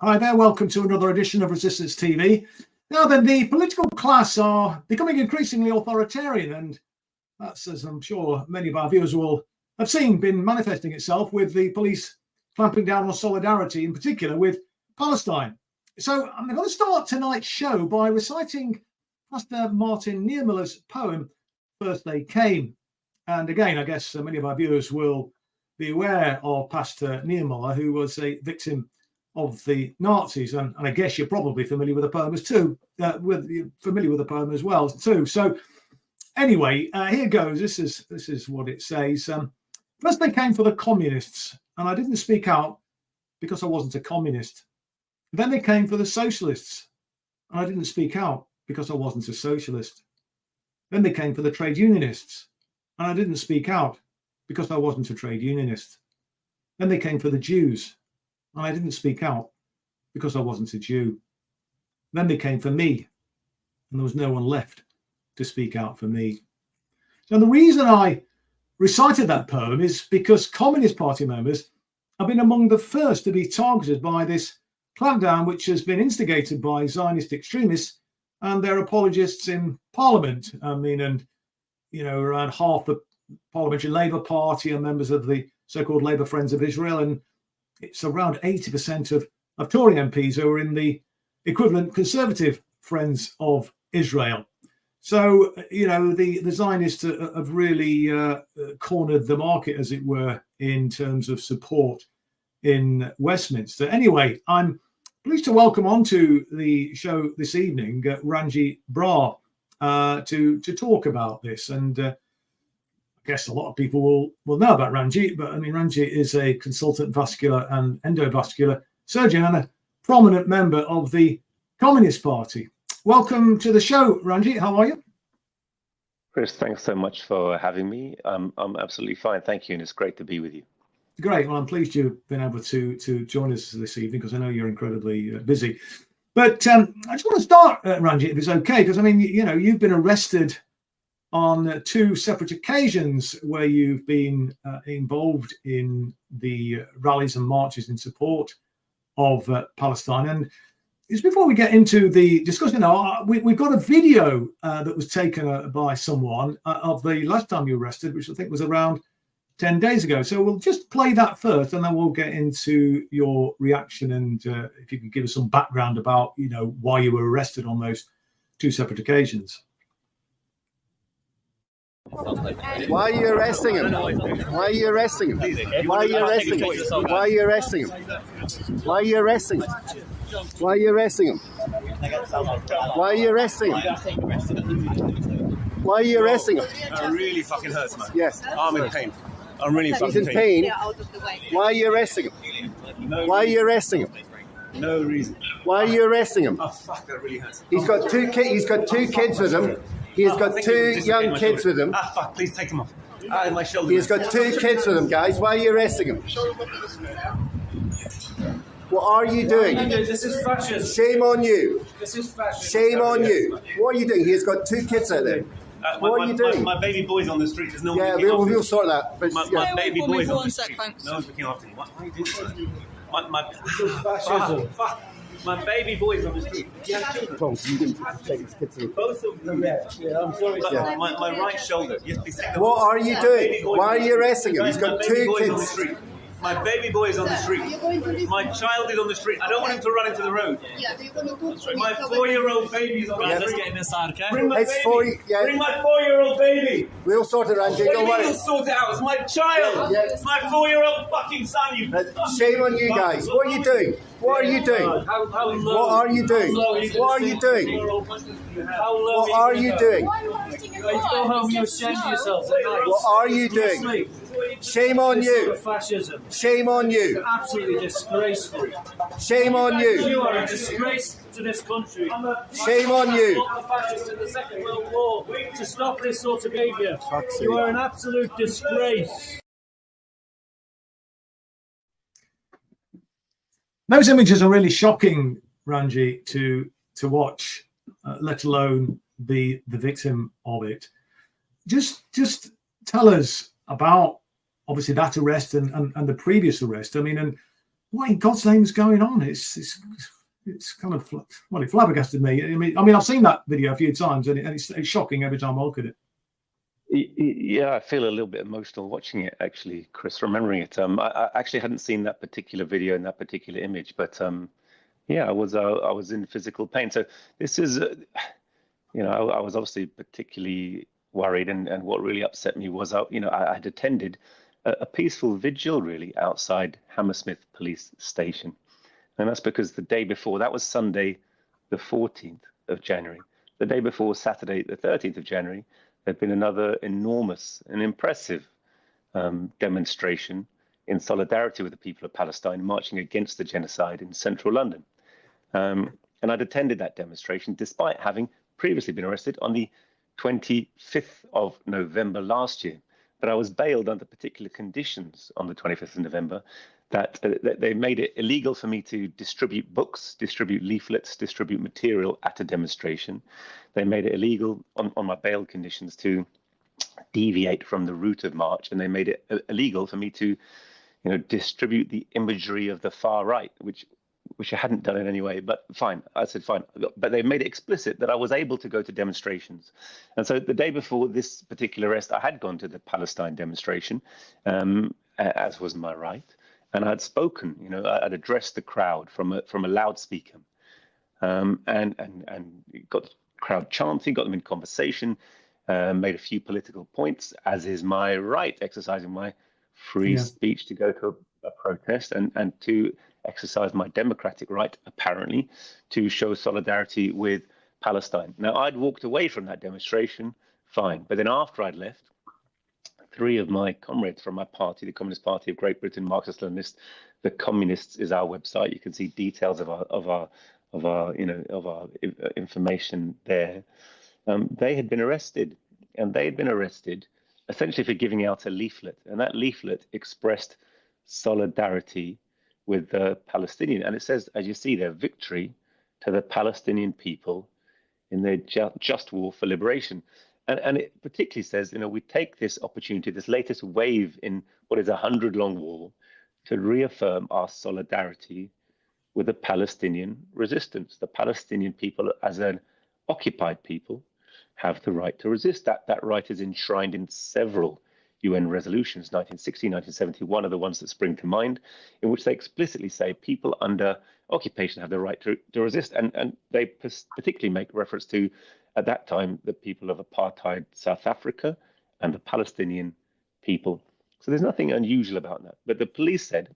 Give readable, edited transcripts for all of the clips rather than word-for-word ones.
Hi there, welcome to another edition of Resistance TV. Now then, the political class are becoming increasingly authoritarian, and that's, as I'm sure many of our viewers will have seen, been manifesting itself with the police clamping down on solidarity, in particular with Palestine. So I'm going to start tonight's show by reciting Pastor Martin Niemöller's poem, First They Came. And again, I guess many of our viewers will be aware of Pastor Niemöller, who was a victim of the Nazis, and I guess you're probably familiar with the poem too. Familiar with the poem as well too. So anyway, here goes. This is what it says. First they came for the communists, and I didn't speak out because I wasn't a communist. Then they came for the socialists, and I didn't speak out because I wasn't a socialist. Then they came for the trade unionists, and I didn't speak out because I wasn't a trade unionist. Then they came for the Jews, and I didn't speak out because I wasn't a Jew. Then they came for me, and there was no one left to speak out for me. So the reason I recited that poem is because Communist Party members have been among the first to be targeted by this clampdown, which has been instigated by Zionist extremists and their apologists in Parliament. I mean, and, you know, around half the Parliamentary Labour Party are members of the so-called Labour Friends of Israel, and it's around 80% of Tory MPs who are in the equivalent Conservative Friends of Israel. So, you know, the Zionists have really cornered the market, as it were, in terms of support in Westminster. Anyway, I'm pleased to welcome onto the show this evening Ranjit Brar to talk about this. And I guess a lot of people will know about Ranjit, but I mean, Ranjit is a consultant vascular and endovascular surgeon and a prominent member of the Communist Party. Welcome to the show, Ranjit. How are you? Chris, thanks so much for having me. I'm absolutely fine. Thank you. And it's great to be with you. Great. Well, I'm pleased you've been able to join us this evening, because I know you're incredibly busy. But I just want to start, Ranjit, if it's okay, because I mean, you know, you've been arrested on two separate occasions where you've been involved in the rallies and marches in support of Palestine. And just before we get into the discussion now, we've got a video that was taken by someone of the last time you were arrested, which I think was around 10 days ago. So we'll just play that first, and then we'll get into your reaction, and if you could give us some background about, you know, why you were arrested on those two separate occasions. Why are you arresting him? Why are you arresting him? Why are you arresting him? Why are you arresting him? Why are you arresting him? Why are you arresting him? Why are you arresting him? Why are you arresting him? That really fucking hurts, man. Yes. I'm in pain. I'm really fucking He's in pain. Why are you arresting him? Why are you arresting him? No reason. Why are you arresting him? Oh fuck, that really hurts. He's got two kids with him. He's got two young kids with him. Ah fuck, please take them off. Ah, my shoulder. He's got two kids with him, guys. Why are you arresting him? What are you doing? This is fascism. Shame on you. This is fascism. Shame on you. What are you doing? He's got two kids out there. What are you doing? My baby boy's on the street. There's no one Yeah, looking after we'll me. sort that. But, My baby boy's on the sec, street. thanks. No one's looking after me. Why are you doing this? fascism. Fuck. My baby boy's on the street. Tom, you didn't take his kids with him. Both of them. Yeah, I'm sorry. Yeah. My right shoulder. Yes, please take them What off. are you My doing? baby boy's Why on are the you street. arresting him? He's got My baby two boy's on the kids. street. My baby boy is on the street. My child is on the street. I don't want him to run into the road. My 4-year-old baby is on the Yeah. street. Let's get in inside, okay? Bring my It's baby. 4 yeah. Bring my 4-year-old baby. We'll sort it, Ranjit. What do Don't you mean worry. you'll sort it out? It's my child. Yeah. It's my 4-year-old fucking son. You. Shame on you guys. What are you doing? What are you doing? What are you doing? What are you doing? What are you doing? Go home, you ashamed of yourselves at night. What are you doing? Shame on you. Fascism. Shame on you. Absolutely disgraceful. Shame on You you. are a disgrace to this country. Shame on you. Fought the fascists in the Second World War to stop this sort of behaviour. Fuck's You sake. are an absolute disgrace. Those images are really shocking, Ranjit, to watch, let alone be the victim of it. Just tell us about, obviously, that arrest and the previous arrest. I mean, and what in God's name is going on? It's kind of, well, it flabbergasted me. I mean, I've seen that video a few times, and it's shocking every time I look at it. Yeah, I feel a little bit emotional watching it, actually, Chris, remembering it. I actually hadn't seen that particular video and that particular image, but yeah, I was in physical pain. So this is, I was obviously particularly worried, and what really upset me was, I had attended a peaceful vigil, really, outside Hammersmith Police Station. And that's because the day before, that was Sunday, the 14th of January. The day before, Saturday, the 13th of January, there'd been another enormous and impressive demonstration in solidarity with the people of Palestine marching against the genocide in central London. And I'd attended that demonstration despite having previously been arrested on the 25th of November last year. But I was bailed under particular conditions on the 25th of November that they made it illegal for me to distribute books, distribute leaflets, distribute material at a demonstration. They made it illegal on my bail conditions to deviate from the route of march, and they made it illegal for me to, distribute the imagery of the far right, which I hadn't done in any way, but fine. I said, fine. But they made it explicit that I was able to go to demonstrations. And so the day before this particular arrest, I had gone to the Palestine demonstration, as was my right. And I'd spoken, I'd addressed the crowd from a loudspeaker, and got the crowd chanting, got them in conversation, made a few political points, as is my right, exercising my free speech to go to a protest and to exercise my democratic right, apparently, to show solidarity with Palestine. Now, I'd walked away from that demonstration, fine. But then after I'd left, 3 of my comrades from my party, the Communist Party of Great Britain, Marxist-Leninist, the Communists is our website. You can see details of our information there. They had been arrested, and they had been arrested essentially for giving out a leaflet, and that leaflet expressed solidarity with the Palestinian, and it says, as you see there, victory to the Palestinian people in their just war for liberation. And it particularly says, we take this opportunity, this latest wave in what is a 100-long war, to reaffirm our solidarity with the Palestinian resistance. The Palestinian people, as an occupied people, have the right to resist. That right is enshrined in several UN resolutions. 1960, 1971 are the ones that spring to mind, in which they explicitly say people under occupation have the right to resist. And they particularly make reference to, at that time, the people of apartheid South Africa and the Palestinian people. So there's nothing unusual about that. But the police said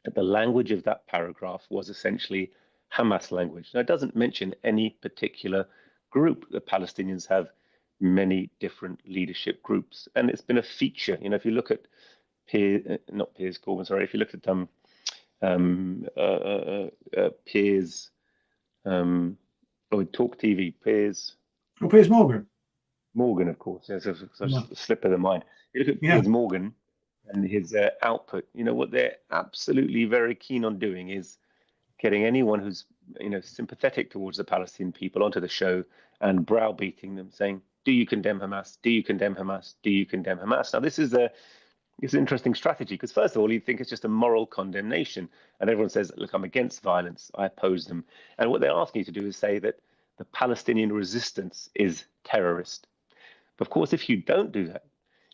that the language of that paragraph was essentially Hamas language. Now, it doesn't mention any particular group. The Palestinians have many different leadership groups, and it's been a feature. If you look at Piers Corbyn, sorry, if you look at Piers, Talk TV, Piers Morgan, of course. Yes, it's a slip of the mind. You look at Piers Morgan and his output. What they're absolutely very keen on doing is getting anyone who's sympathetic towards the Palestinian people onto the show and browbeating them, saying, "Do you condemn Hamas? Do you condemn Hamas? Do you condemn Hamas?" Now, this is an interesting strategy, because first of all, you'd think it's just a moral condemnation, and everyone says, "Look, I'm against violence. I oppose them." And what they're asking you to do is say that the Palestinian resistance is terrorist. But of course, if you don't do that,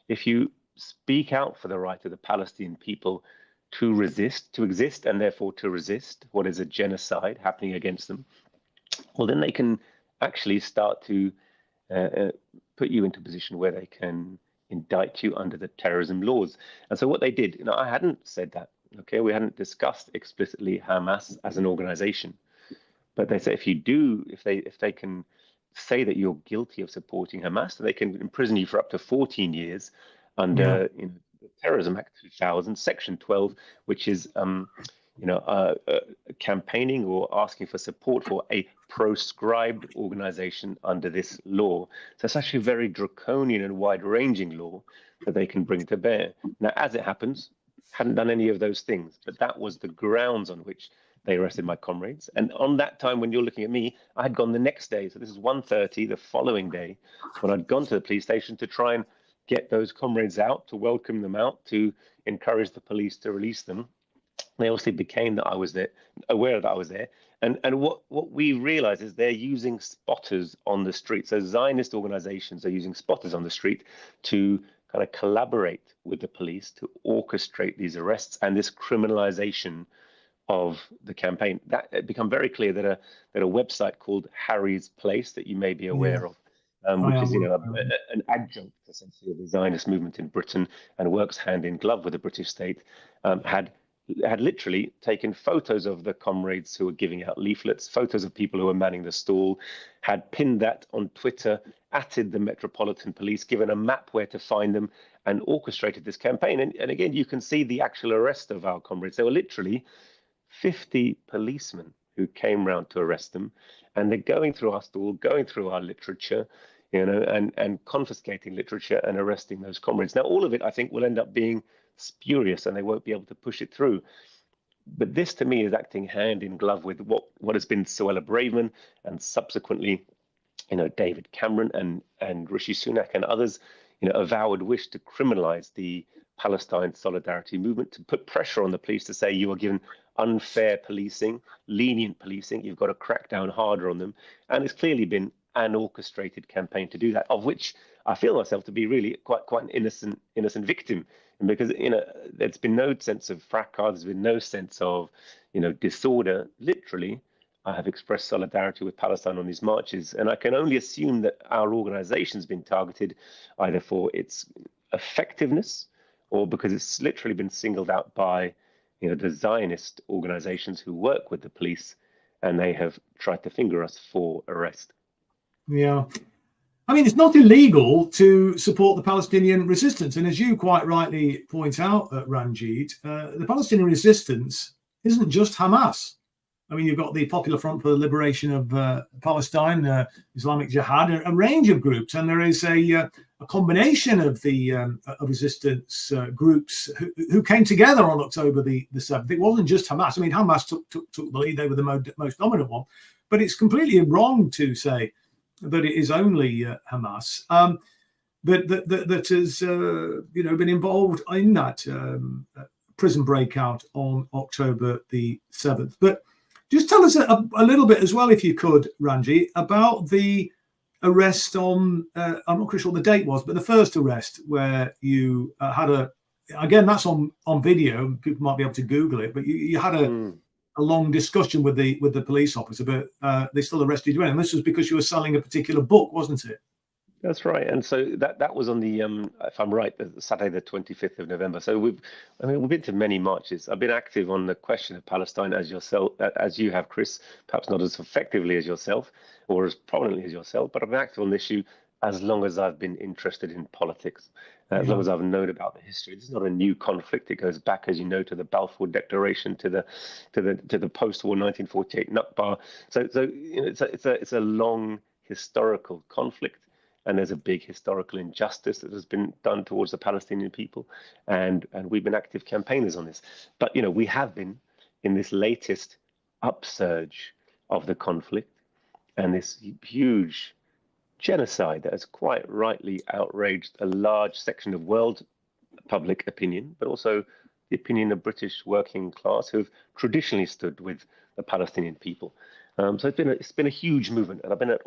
if you speak out for the right of the Palestinian people to resist, to exist, and therefore to resist what is a genocide happening against them, well, then they can actually start to put you into a position where they can indict you under the terrorism laws. And so what they did, I hadn't said that, okay? We hadn't discussed explicitly Hamas as an organization, but they say if they can say that you're guilty of supporting Hamas, they can imprison you for up to 14 years under the Terrorism Act 2000, Section 12, which is campaigning or asking for support for a proscribed organization under this law. So it's actually a very draconian and wide-ranging law that they can bring to bear. Now, as it happens, hadn't done any of those things, but that was the grounds on which they arrested my comrades. And on that time, when you're looking at me, I had gone the next day. So this is 1:30, the following day, when I'd gone to the police station to try and get those comrades out, to welcome them out, to encourage the police to release them. They obviously became that I was there, aware that I was there. And what we realize is they're using spotters on the street. So Zionist organizations are using spotters on the street to kind of collaborate with the police to orchestrate these arrests and this criminalization of the campaign. That it become very clear that a website called Harry's Place, that you may be aware of, which is an adjunct essentially of the Zionist movement in Britain and works hand in glove with the British state, had literally taken photos of the comrades who were giving out leaflets, photos of people who were manning the stall, had pinned that on Twitter, atted the Metropolitan Police, given a map where to find them, and orchestrated this campaign. And again, you can see the actual arrest of our comrades. There were literally 50 policemen who came round to arrest them, and they're going through our stall, going through our literature, and confiscating literature and arresting those comrades. Now, all of it, I think, will end up being spurious, and they won't be able to push it through. But this, to me, is acting hand in glove with what has been Suella Braverman and subsequently, David Cameron and Rishi Sunak and others, avowed wish to criminalize the Palestine solidarity movement, to put pressure on the police to say you are given unfair policing, lenient policing, you've got to crack down harder on them. And it's clearly been an orchestrated campaign to do that, of which I feel myself to be really quite an innocent victim, because there's been no sense of fracas, there's been no sense of disorder. Literally, I have expressed solidarity with Palestine on these marches, and I can only assume that our organization's been targeted either for its effectiveness or because it's literally been singled out by the Zionist organizations who work with the police, and they have tried to finger us for arrest. Yeah. I mean, it's not illegal to support the Palestinian resistance. And as you quite rightly point out, Ranjit, the Palestinian resistance isn't just Hamas. I mean, you've got the Popular Front for the Liberation of Palestine, Islamic Jihad, a range of groups. And there is a combination of the of resistance groups who came together on October the 7th. It wasn't just Hamas. I mean, Hamas took the lead. They were the most dominant one. But it's completely wrong to say that it is only Hamas that has been involved in that prison breakout on October the 7th. But just tell us a little bit as well, if you could, Ranjit, about the arrest on, I'm not quite sure what the date was, but the first arrest where you had again, that's on video, people might be able to Google it, but you had a long discussion with the police officer, but they still arrested you. And this was because you were selling a particular book, wasn't it? That's right. And so that was on the, if I'm right, the Saturday, the 25th of November. So we've been to many marches. I've been active on the question of Palestine as you have, Chris, perhaps not as effectively as yourself or as prominently as yourself, but I've been active on the issue as long as I've been interested in politics, as long as I've known about the history. This is not a new conflict. It goes back, as you know, to the Balfour Declaration, to the post-war 1948 Nakba. So it's a long historical conflict. And there's a big historical injustice that has been done towards the Palestinian people. And we've been active campaigners on this. But, we have been in this latest upsurge of the conflict and this huge genocide that has quite rightly outraged a large section of world public opinion, but also the opinion of British working class who have traditionally stood with the Palestinian people. So it's been a huge movement, and I've been at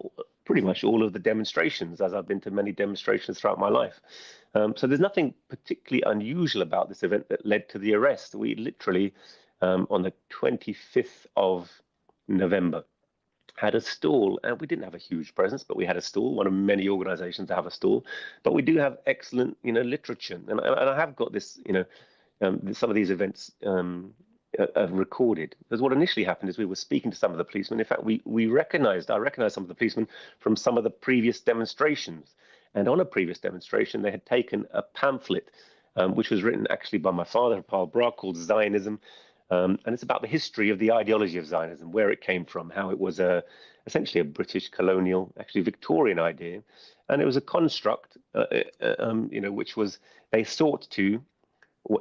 pretty much all of the demonstrations, as I've been to many demonstrations throughout my life. So there's nothing particularly unusual about this event that led to the arrest. We literally, on the 25th of November, had a stall, and we didn't have a huge presence, but we had a stall, one of many organizations to have a stall. But we do have excellent, literature, and I have got this, some of these events recorded. Because what initially happened is we were speaking to some of the policemen. In fact, I recognized some of the policemen from some of the previous demonstrations. And on a previous demonstration, they had taken a pamphlet, which was written actually by my father, Paul Bra, called Zionism. And it's about the history of the ideology of Zionism, where it came from, how it was essentially a British colonial, actually Victorian idea. And it was a construct, which was, they sought to,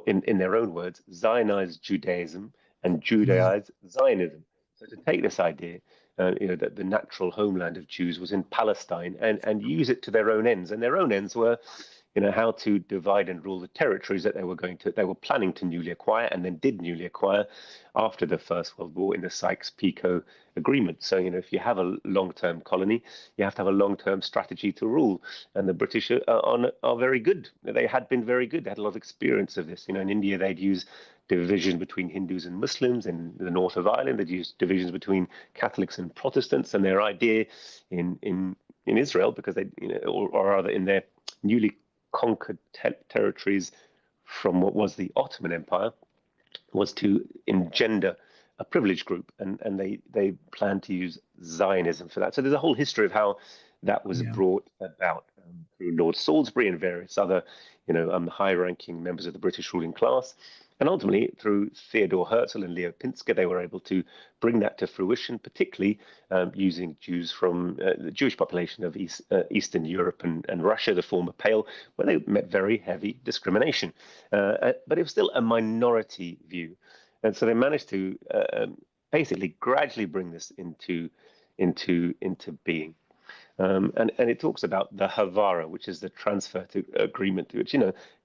in their own words, Zionize Judaism and Judaize Zionism. So to take this idea, that the natural homeland of Jews was in Palestine and use it to their own ends. And their own ends were, how to divide and rule the territories that they were planning to newly acquire, and then did newly acquire after the First World War in the Sykes-Picot Agreement. So, if you have a long-term colony, you have to have a long-term strategy to rule. And the British are very good. They had been very good. They had a lot of experience of this. In India, they'd use division between Hindus and Muslims. In the north of Ireland, they'd use divisions between Catholics and Protestants. And their idea in Israel, because they, or rather in their newly conquered territories from what was the Ottoman Empire, was to engender a privileged group, and they planned to use Zionism for that. So there's a whole history of how that was brought about through Lord Salisbury and various other, high-ranking members of the British ruling class. And ultimately, through Theodore Herzl and Leo Pinsker, they were able to bring that to fruition, particularly using Jews from the Jewish population of Eastern Europe and Russia, the former Pale, where they met very heavy discrimination. But it was still a minority view. And so they managed to basically gradually bring this into being. And it talks about the Havara, which is the transfer agreement, which,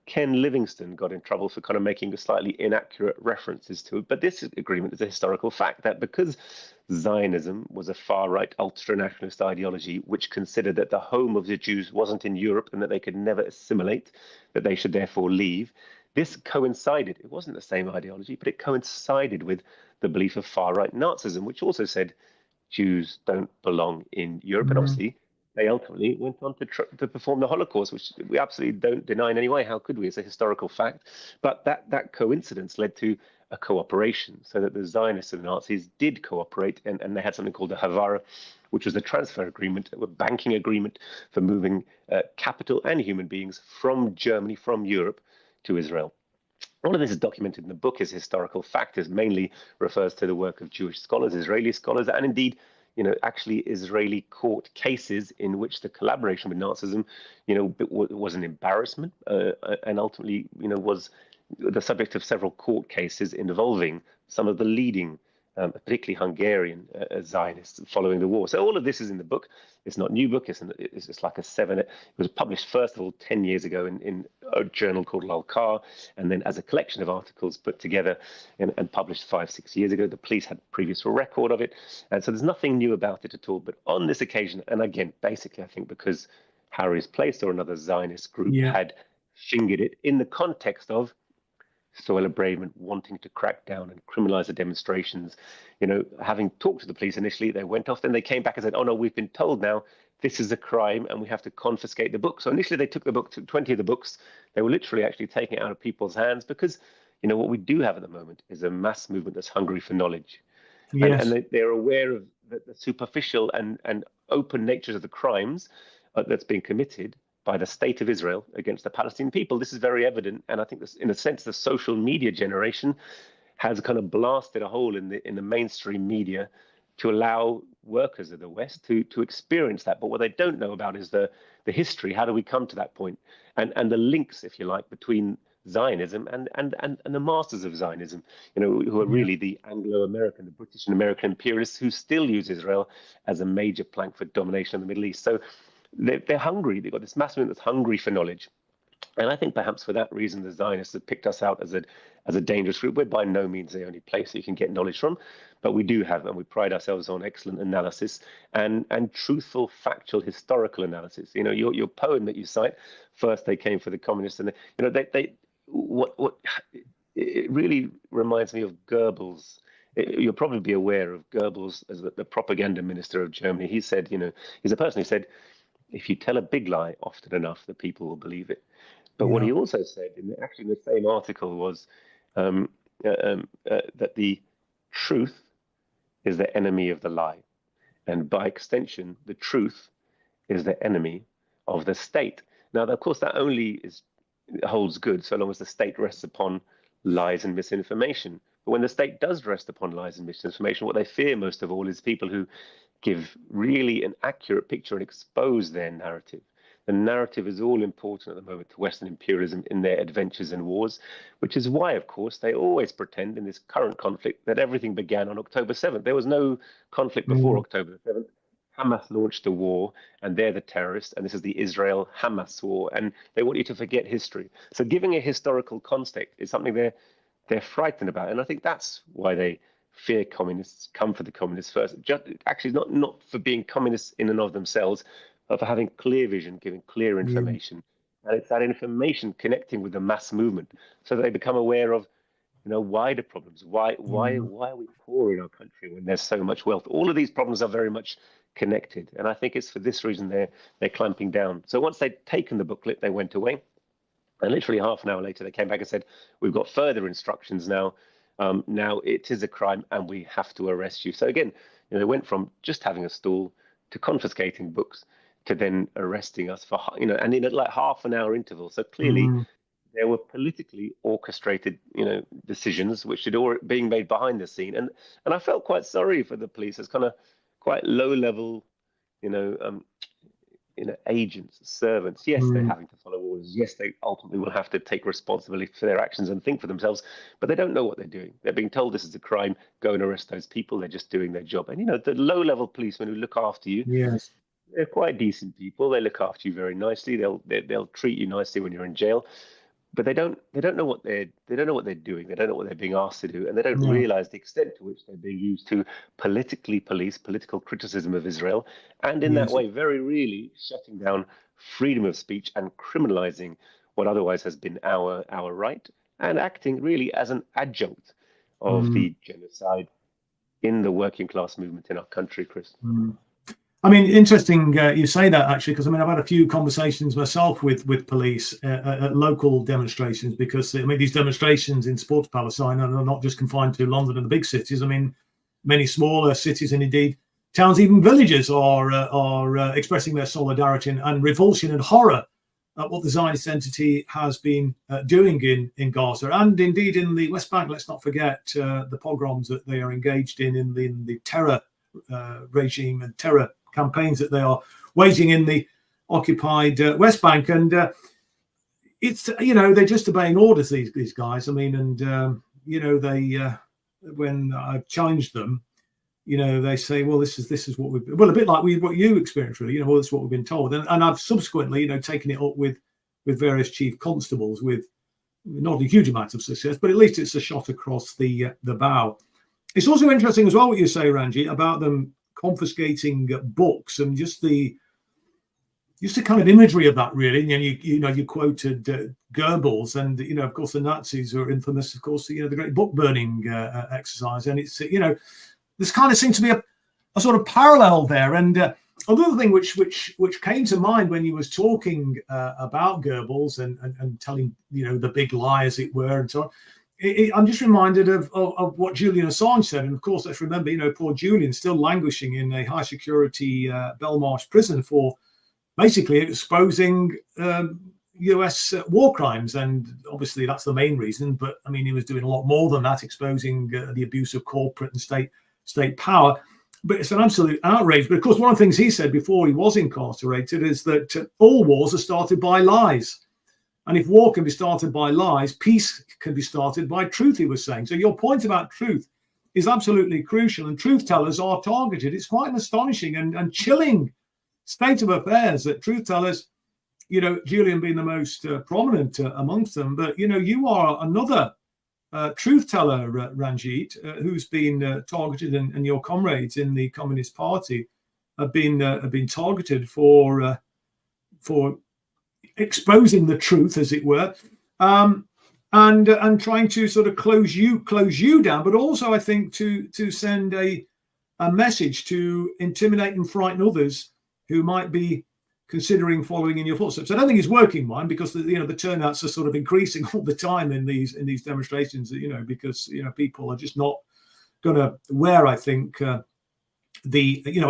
Ken Livingstone got in trouble for kind of making slightly inaccurate references to it. But this agreement is a historical fact that because Zionism was a far-right ultra-nationalist ideology which considered that the home of the Jews wasn't in Europe and that they could never assimilate, that they should therefore leave, this coincided, it wasn't the same ideology, but it coincided with the belief of far-right Nazism, which also said Jews don't belong in Europe. And obviously, they ultimately went on to perform the Holocaust, which we absolutely don't deny in any way. How could we? It's a historical fact. But that coincidence led to a cooperation, so that the Zionists and the Nazis did cooperate, and they had something called the Havara, which was a transfer agreement, a banking agreement for moving capital and human beings from Germany, from Europe, to Israel. All of this is documented in the book as historical fact, as mainly refers to the work of Jewish scholars, Israeli scholars, and indeed, actually Israeli court cases in which the collaboration with Nazism, was an embarrassment, and ultimately, was the subject of several court cases involving some of the leading, particularly Hungarian Zionists following the war. So all of this is in the book. It's not a new book. It's like a 7. It was published, first of all, 10 years ago in a journal called Lalkar, and then as a collection of articles put together and published 5-6 years ago. The police had previous record of it. And so there's nothing new about it at all. But on this occasion, and again, basically, I think because Harry's Place or another Zionist group had shingered it in the context of Soil of Braverman wanting to crack down and criminalize the demonstrations, having talked to the police initially, they went off, then they came back and said, oh no, we've been told now this is a crime and we have to confiscate the book. So initially they took the book, took 20 of the books. They were literally actually taking it out of people's hands because, what we do have at the moment is a mass movement that's hungry for knowledge. Yes. And they're aware of the superficial and open natures of the crimes that's being committed by the state of Israel against the Palestinian people. This is very evident, and I think this, in a sense, the social media generation has kind of blasted a hole in the mainstream media to allow workers of the West to experience that. But what they don't know about is the history. How do we come to that point? And the links, if you like, between Zionism and the masters of Zionism, who are really the Anglo-American, the British and American imperialists who still use Israel as a major plank for domination of the Middle East. So they're hungry. They've got this mass movement that's hungry for knowledge. And I think perhaps for that reason, the Zionists have picked us out as a dangerous group. We're by no means the only place you can get knowledge from, but we do have, and we pride ourselves on excellent analysis and truthful, factual, historical analysis. Your poem that you cite, first they came for the communists, and it really reminds me of Goebbels. You'll probably be aware of Goebbels as the propaganda minister of Germany. He said, he's a person who said, if you tell a big lie often enough, the people will believe it. But what he also said, in the same article, was that the truth is the enemy of the lie. And by extension, the truth is the enemy of the state. Now, of course, that only holds good so long as the state rests upon lies and misinformation. But when the state does rest upon lies and misinformation, what they fear most of all is people who give really an accurate picture and expose their narrative. The narrative is all important at the moment to Western imperialism in their adventures and wars, which is why, of course, they always pretend in this current conflict that everything began on October 7th. There was no conflict before October 7th. Hamas launched the war and they're the terrorists, and this is the Israel-Hamas war, and they want you to forget history. So giving a historical context is something they're frightened about, and I think that's why they fear communists, come for the communists first. Just, actually, not for being communists in and of themselves, but for having clear vision, giving clear information. And it's that information connecting with the mass movement so that they become aware of, wider problems. Why are we poor in our country when there's so much wealth? All of these problems are very much connected. And I think it's for this reason they're clamping down. So once they'd taken the booklet, they went away. And literally half an hour later, they came back and said, we've got further instructions now. Now it is a crime and we have to arrest you. So again, they went from just having a stall to confiscating books to then arresting us for, and in like half an hour interval. So clearly there were politically orchestrated, decisions which had already being made behind the scene. And I felt quite sorry for the police as kind of quite low level, agents, servants. Yes, they're having to follow orders. Yes, they ultimately will have to take responsibility for their actions and think for themselves, but they don't know what they're doing. They're being told this is a crime, go and arrest those people. They're just doing their job. And, the low level policemen who look after you, they're quite decent people. They look after you very nicely. They'll treat you nicely when you're in jail, but they don't know what they're doing. They don't know what they're being asked to do, and they don't realize the extent to which they're being used to politically police political criticism of Israel, and in that way, very really shutting down freedom of speech and criminalizing what otherwise has been our right, and acting really as an adjunct of the genocide in the working class movement in our country, Chris. I mean, interesting you say that, actually, because I've had a few conversations myself with police at local demonstrations, because these demonstrations in support of Palestine are not just confined to London and the big cities. I mean, many smaller cities and indeed towns, even villages, are expressing their solidarity and revulsion and horror at what the Zionist entity has been doing in Gaza and indeed in the West Bank. Let's not forget the pogroms that they are engaged in the terror regime and terror campaigns that they are waging in the occupied West Bank. And it's, they're just obeying orders, these guys. I mean, and, they, when I've challenged them, they say, well, this is what we've, well, a bit like what you experienced, really, well, this is what we've been told. And I've subsequently, taken it up with various chief constables with not a huge amount of success, but at least it's a shot across the bow. It's also interesting as well what you say, Ranjit, about them confiscating books and just the kind of imagery of that, really. And you quoted Goebbels, and of course the Nazis are infamous, of course, the great book burning exercise. And it's this kind of seems to be a sort of parallel there. And another thing which came to mind when you was talking about Goebbels and telling the big lie, as it were, and so on. I'm just reminded of what Julian Assange said. And of course, let's remember, poor Julian still languishing in a high security Belmarsh prison for basically exposing US war crimes. And obviously that's the main reason. But I mean, he was doing a lot more than that, exposing the abuse of corporate and state power. But it's an absolute outrage. But of course, one of the things he said before he was incarcerated is that all wars are started by lies. And if war can be started by lies, peace can be started by truth, he was saying. So your point about truth is absolutely crucial. And truth tellers are targeted. It's quite an astonishing and chilling state of affairs that truth tellers, Julian being the most prominent amongst them, but, you are another truth teller, Ranjit, who's been targeted, and your comrades in the Communist Party have been targeted for exposing the truth, as it were, and trying to sort of close you down, but also I think to send a message to intimidate and frighten others who might be considering following in your footsteps. I don't think it's working, mine, because the turnouts are sort of increasing all the time in these demonstrations. Because people are just not going to wear, I think, a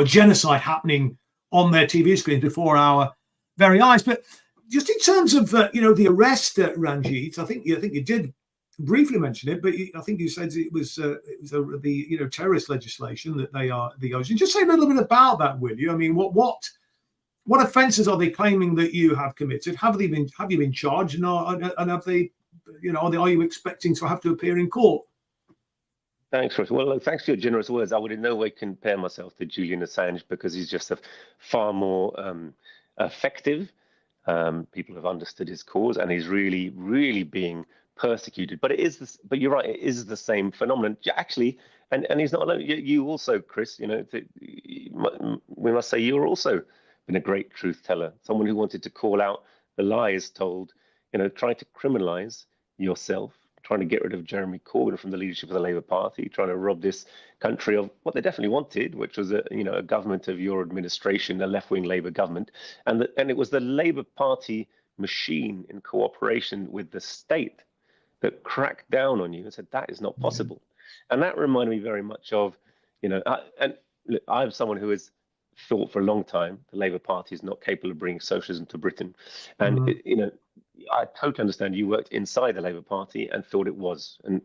genocide happening on their TV screens before our very eyes. But just in terms of the arrest, Ranjit, I think you did briefly mention it, but I think you said it was the terrorist legislation that they are the origin. Just say a little bit about that, will you? I mean, what offences are they claiming that you have committed? Have you been charged, and have they, are you expecting to have to appear in court? Thanks, Chris. Well, look, thanks for your generous words. I would in no way compare myself to Julian Assange because he's just a far more effective. People have understood his cause, and he's really, really being persecuted. But it is this. But you're right. It is the same phenomenon, actually. And he's not alone. You also, Chris. We must say you're also been a great truth teller. Someone who wanted to call out the lies told. Trying to criminalize yourself, trying to get rid of Jeremy Corbyn from the leadership of the Labour Party, trying to rob this country of what they definitely wanted, which was a government of your administration, a left-wing Labour government, and it was the Labour Party machine in cooperation with the state that cracked down on you and said that is not possible. And that reminded me very much of, I'm someone who has thought for a long time the Labour Party is not capable of bringing socialism to Britain, and I totally understand you worked inside the Labour Party and thought it was, and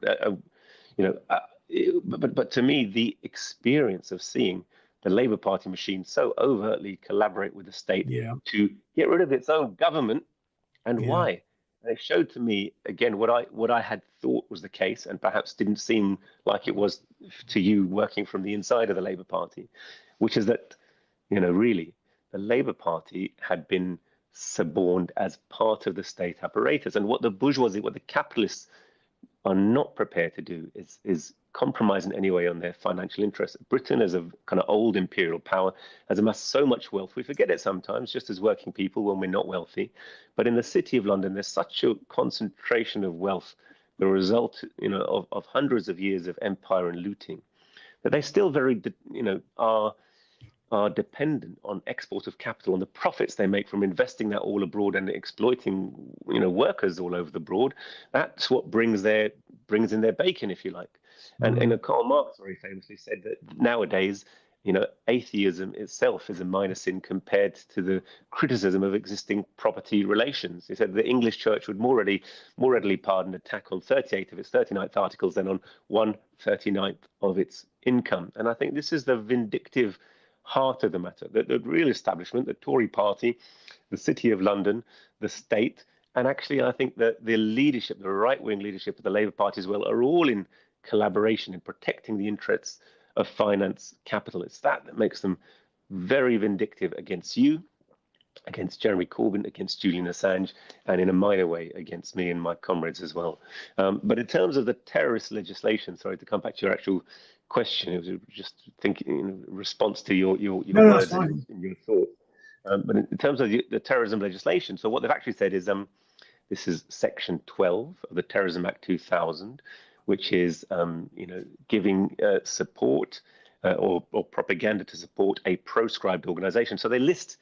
but to me, the experience of seeing the Labour Party machine so overtly collaborate with the state to get rid of its own government, and why, and it showed to me again what I had thought was the case, and perhaps didn't seem like it was to you working from the inside of the Labour Party, which is that really the Labour Party had been suborned as part of the state apparatus. And what the bourgeoisie, what the capitalists are not prepared to do is compromise in any way on their financial interests. Britain, as a kind of old imperial power, has amassed so much wealth. We forget it sometimes, just as working people when we're not wealthy. But in the city of London, there's such a concentration of wealth, the result of hundreds of years of empire and looting, that they still are dependent on export of capital, on the profits they make from investing that all abroad and exploiting workers all over the broad. That's what brings in their bacon, if you like. And Karl Marx very famously said that nowadays atheism itself is a minor sin compared to the criticism of existing property relations. He said the English church would more readily pardon an attack on 38 of its 39th articles than on 1/39 of its income. And I think this is the vindictive heart of the matter, that the real establishment, the Tory party, the City of London, the state, and actually I think that the leadership, the right-wing leadership of the Labour Party as well, are all in collaboration in protecting the interests of finance capital. It's that makes them very vindictive against you, against Jeremy Corbyn, against Julian Assange, and in a minor way against me and my comrades as well. But in terms of the terrorist legislation, sorry to come back to your actual question, it was just thinking in response to your words and your thoughts. But in terms of the terrorism legislation, so what they've actually said is this is Section 12 of the Terrorism Act 2000, which is giving support or propaganda to support a proscribed organization. So they list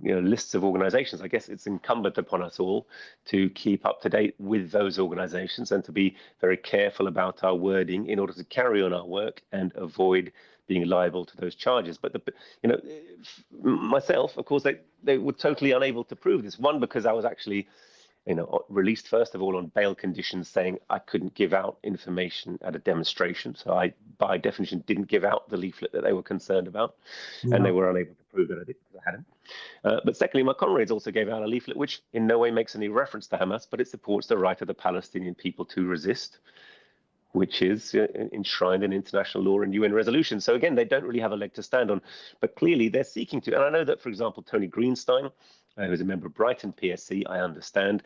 lists of organizations. I guess it's incumbent upon us all to keep up to date with those organizations and to be very careful about our wording in order to carry on our work and avoid being liable to those charges. But myself, of course, they were totally unable to prove this. One, because I was actually released first of all on bail conditions, saying I couldn't give out information at a demonstration. So I, by definition, didn't give out the leaflet that they were concerned about, and they were unable to prove that I did because I hadn't. But secondly, my comrades also gave out a leaflet which in no way makes any reference to Hamas, but it supports the right of the Palestinian people to resist, which is enshrined in international law and UN resolutions. So again, they don't really have a leg to stand on, but clearly they're seeking to. And I know that, for example, Tony Greenstein, who's a member of Brighton PSC, I understand,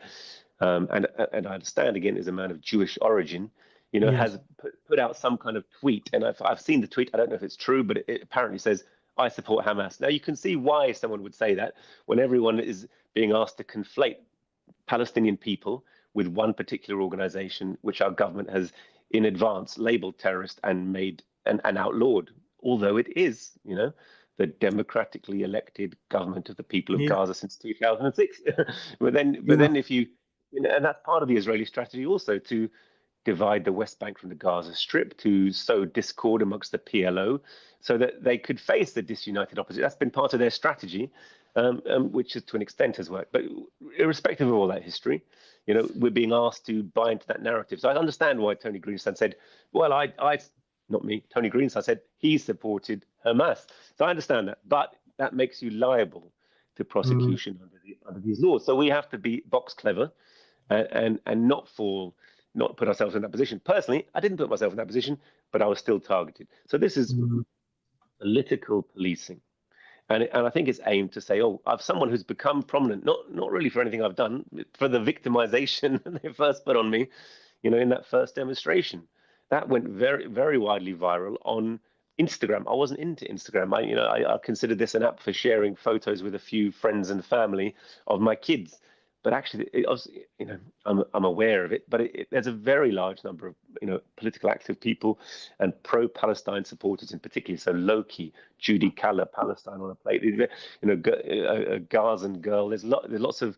and I understand again is a man of Jewish origin, has put out some kind of tweet, and I've seen the tweet. I don't know if it's true, but it apparently says, "I support Hamas." Now you can see why someone would say that when everyone is being asked to conflate Palestinian people with one particular organization, which our government has in advance labeled terrorist and made and outlawed, although it is, the democratically elected government of the people of Gaza since 2006. but then if you, and that's part of the Israeli strategy also, to divide the West Bank from the Gaza Strip, to sow discord amongst the PLO so that they could face the disunited opposition. That's been part of their strategy, which is to an extent has worked. But irrespective of all that history, we're being asked to buy into that narrative. So I understand why Tony Greenstein said, well, not me, Tony Greenstein said he supported Hamas. So I understand that, but that makes you liable to prosecution under these laws. So we have to be box clever and not fall not put ourselves in that position. Personally, I didn't put myself in that position, but I was still targeted. So this is political policing. And I think it's aimed to say, oh, I've someone who's become prominent, not really for anything I've done, for the victimization they first put on me, in that first demonstration. That went very, very widely viral on Instagram. I wasn't into Instagram. I considered this an app for sharing photos with a few friends and family of my kids. But actually, I'm aware of it. But there's a very large number of political active people and pro-Palestine supporters in particular. So Loki, Judy Kaller, Palestine on a plate. A Gazan girl. There's lots of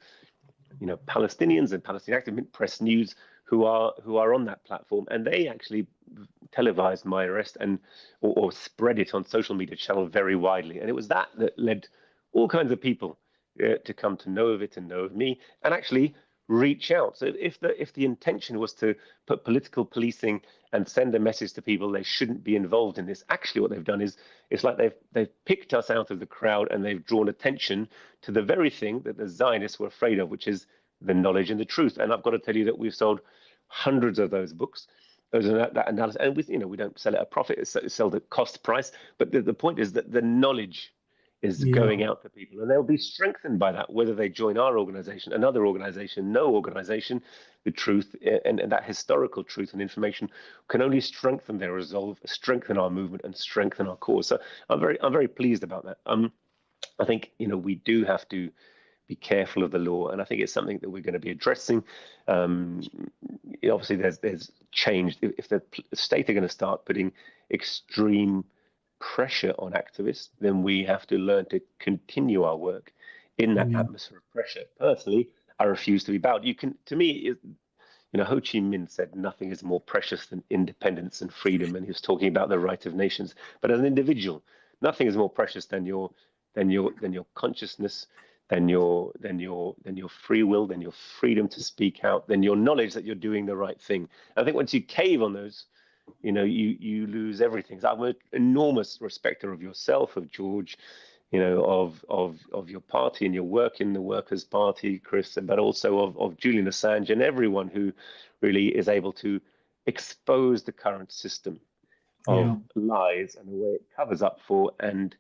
Palestinians and Palestinian active press news who are on that platform, and they actually televised my arrest or spread it on social media channel very widely. And it was that led all kinds of people to come to know of it and know of me and actually reach out. So if the intention was to put political policing and send a message to people they shouldn't be involved in this, actually what they've done is it's like they've picked us out of the crowd and they've drawn attention to the very thing that the Zionists were afraid of, which is the knowledge and the truth. And I've got to tell you that we've sold hundreds of those books. That analysis, and we don't sell it at a profit; it's sold at cost price. But the point is that the knowledge is going out to people, and they'll be strengthened by that, whether they join our organization, another organization, no organization. The truth and that historical truth and information can only strengthen their resolve, strengthen our movement, and strengthen our cause. So I'm very pleased about that. I think we do have to be careful of the law, and I think it's something that we're going to be addressing. Obviously, there's change. If the state are going to start putting extreme pressure on activists, then we have to learn to continue our work in that atmosphere of pressure. Personally, I refuse to be bowed. To me, Ho Chi Minh said nothing is more precious than independence and freedom, and he was talking about the right of nations. But as an individual, nothing is more precious than your consciousness, than your free will, than your freedom to speak out, than your knowledge that you're doing the right thing. I think once you cave on those, you lose everything. So I'm an enormous respecter of yourself, of George, of your party and your work in the Workers' Party, Chris, but also of Julian Assange and everyone who really is able to expose the current system of lies and the way it covers up for, and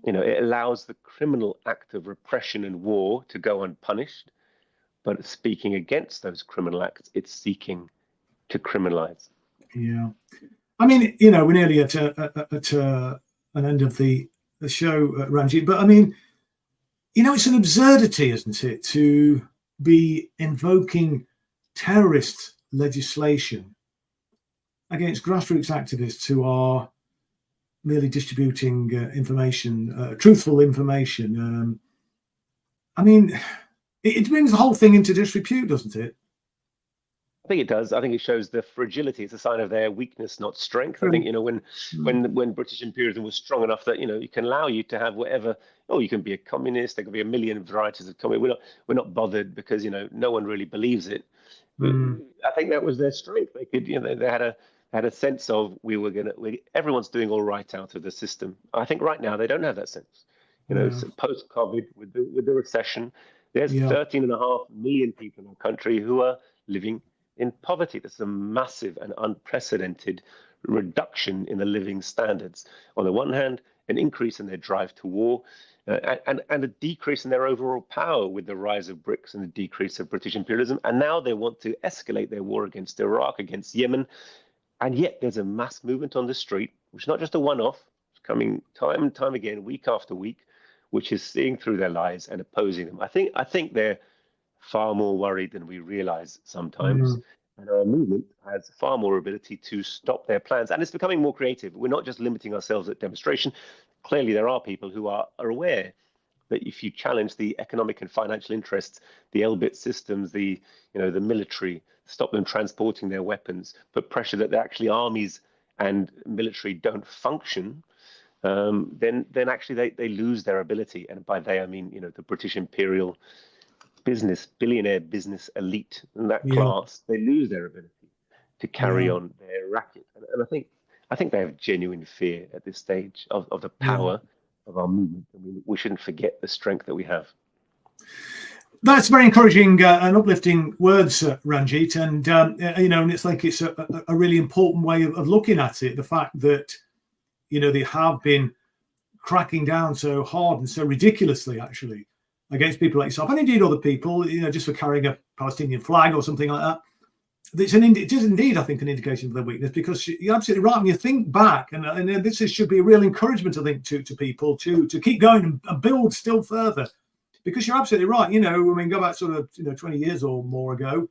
it allows the criminal act of repression and war to go unpunished, but speaking against those criminal acts, it's seeking to criminalize. Yeah, I mean, we're nearly at an end of the show, Ranjit. But I mean, it's an absurdity, isn't it, to be invoking terrorist legislation against grassroots activists who are merely distributing information, truthful information. I mean, it brings the whole thing into disrepute, doesn't it? I think it does. I think it shows the fragility. It's a sign of their weakness, not strength. I think when British imperialism was strong enough that it can allow you to have whatever. Oh, you can be a communist. There can be a million varieties of communism. We're not bothered because no one really believes it. I think that was their strength. They could they had a sense of everyone's doing all right out of the system. I think right now they don't have that sense. So post-COVID with the recession, there's 13.5 million people in our country who are living in poverty. That's a massive and unprecedented reduction in the living standards. On the one hand, an increase in their drive to war, and a decrease in their overall power with the rise of BRICS and the decrease of British imperialism. And now they want to escalate their war against Iraq, against Yemen. And yet there's a mass movement on the street, which is not just a one-off, it's coming time and time again, week after week, which is seeing through their lies and opposing them. I think they're far more worried than we realize sometimes. And our movement has far more ability to stop their plans. And it's becoming more creative. We're not just limiting ourselves at demonstration. Clearly, there are people who are aware that if you challenge the economic and financial interests, the Elbit systems, the military, stop them transporting their weapons, put pressure that actually armies and military don't function, then actually they lose their ability. And by they, I mean, the British imperial billionaire business elite and that class, they lose their ability to carry on their racket. And I think they have genuine fear at this stage of the power of our movement. And we shouldn't forget the strength that we have. That's very encouraging and uplifting words, Ranjit. And, and it's like it's a really important way of looking at it. The fact that, they have been cracking down so hard and so ridiculously, actually, against people like yourself and indeed other people, just for carrying a Palestinian flag or something like that. It is indeed, I think, an indication of their weakness, because you're absolutely right. When you think back, and this should be a real encouragement, I think, to people to keep going and build still further, because you're absolutely right. Go back sort of 20 years or more ago,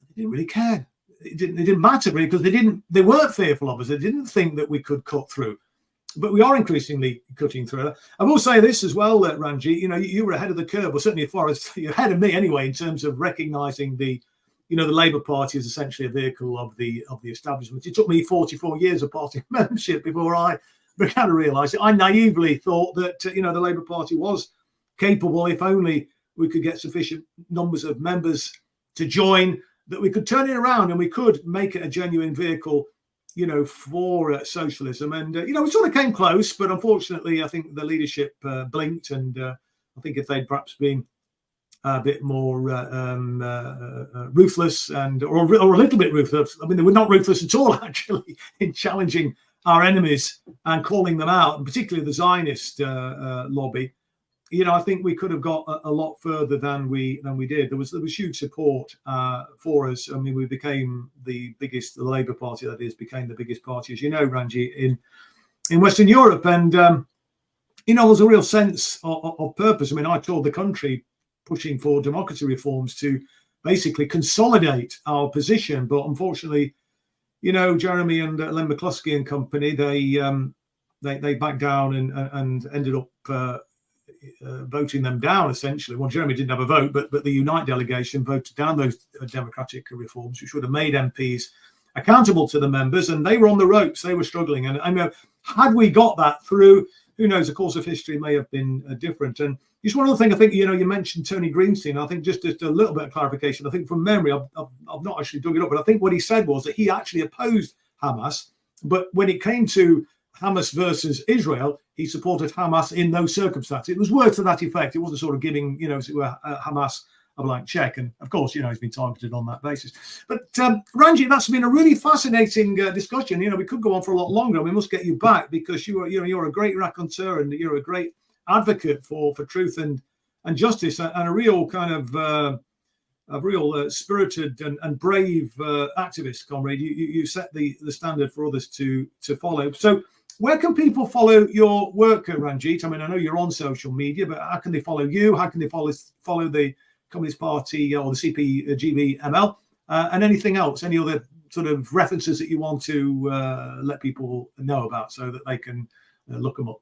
they didn't really care. It didn't matter really, because they weren't fearful of us. They didn't think that we could cut through. But we are increasingly cutting through. I will say this as well, Ranjit. You were ahead of the curve, or certainly as far as you're ahead of me anyway, in terms of recognising the Labour Party is essentially a vehicle of the establishment. It took me 44 years of party membership before I began to realise it. I naively thought that the Labour Party was capable, if only we could get sufficient numbers of members to join, that we could turn it around and we could make it a genuine vehicle, for socialism. And we sort of came close, but unfortunately, I think the leadership blinked. And I think if they'd perhaps been a bit more ruthless or a little bit ruthless. I mean, they were not ruthless at all, actually, in challenging our enemies and calling them out, and particularly the Zionist lobby. I think we could have got a lot further than we did. There was huge support for us. I mean, we became the Labour Party, that is, became the biggest party, as you know, Ranjit, in Western Europe. And there was a real sense of purpose. I mean, I toured the country pushing for democracy reforms to basically consolidate our position. But unfortunately, Jeremy and Len McCluskey and company, they backed down and ended up voting them down, essentially. Well, Jeremy didn't have a vote, but the Unite delegation voted down those democratic reforms, which would have made MPs accountable to the members, and they were on the ropes. They were struggling. And I know, had we got that through, who knows, the course of history may have been different. And just one other thing, I think, you mentioned Tony Greenstein. I think just a little bit of clarification. I think from memory, I've not actually dug it up, but I think what he said was that he actually opposed Hamas, but when it came to Hamas versus Israel, he supported Hamas in those circumstances. It was words to that effect. It wasn't sort of giving, Hamas a blank check. And of course, he's been targeted on that basis. But Ranjit, that's been a really fascinating discussion. We could go on for a lot longer. We must get you back, because you're a great raconteur, and you're a great advocate for truth and justice, and a real kind of spirited and brave activist, comrade. You set the standard for others to follow. So where can people follow your work, Ranjit? I mean, I know you're on social media, but how can they follow you? How can they follow the Communist Party or the CPGB-ML, and anything else? Any other sort of references that you want to let people know about, so that they can look them up?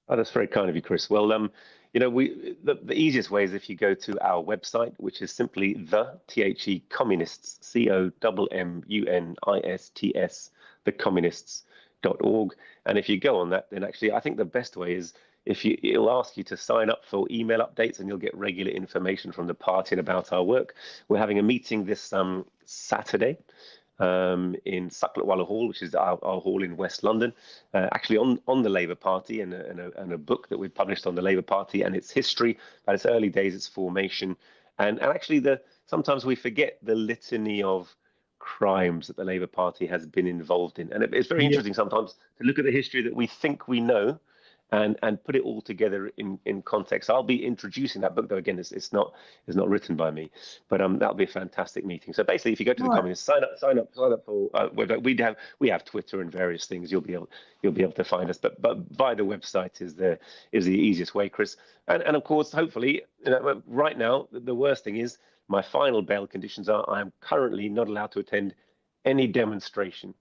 Oh, that's very kind of you, Chris. Well, the easiest way is if you go to our website, which is simply the Communists, COMMUNISTS, thecommunists.org. And if you go on that, then actually, I think the best way is it'll ask you to sign up for email updates, and you'll get regular information from the party and about our work. We're having a meeting this Saturday in Saklatwala Hall, which is our hall in West London, actually on the Labour Party, and a book that we've published on the Labour Party and its history, about its early days, its formation, and actually sometimes we forget the litany of crimes that the Labour Party has been involved in. And it's very interesting sometimes to look at the history that we think we know and put it all together in context. I'll be introducing that book, though again it's not written by me, but that'll be a fantastic meeting. So basically, if you go to the Communists, sign up for we have Twitter and various things. You'll be able to find us, but via the website is the easiest way, Chris. And of course, hopefully, right now the worst thing is my final bail conditions are I am currently not allowed to attend any demonstration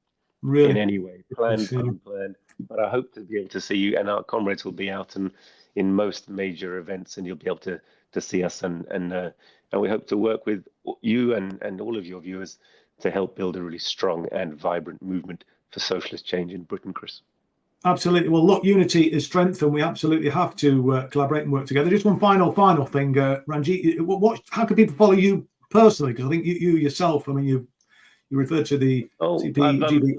in any way, planned, unplanned. But I hope to be able to see you, and our comrades will be out in most major events, and you'll be able to see us, and we hope to work with you and all of your viewers to help build a really strong and vibrant movement for socialist change in Britain, Chris. Absolutely. Well, look, unity is strength, and we absolutely have to collaborate and work together. Just one final thing, Ranjit. How can people follow you personally? Because I think you yourself, I mean, you referred to the CPGB.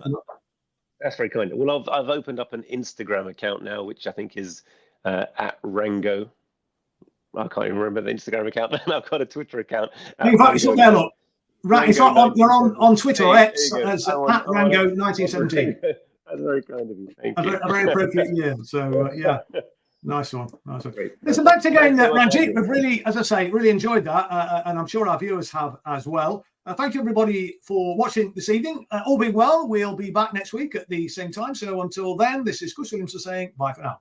That's very kind. Well, I've opened up an Instagram account now, which I think is at Rango, I can't even remember the Instagram account. I've got a Twitter account. In fact, it's up there, look. Right, it's on, you're on Twitter or X There you go. as I'm on- at I'm on Rango X. 1917. That's very kind of you. Thank A you. very appropriate year. So, yeah. Nice one. Nice one. Great. Listen, thanks again, Thanks so much, Ranjit. Andrew. We've really, as I say, really enjoyed that. And I'm sure our viewers have as well. Thank you, everybody, for watching this evening. All being well, we'll be back next week at the same time. So until then, this is Chris Williamson saying bye for now.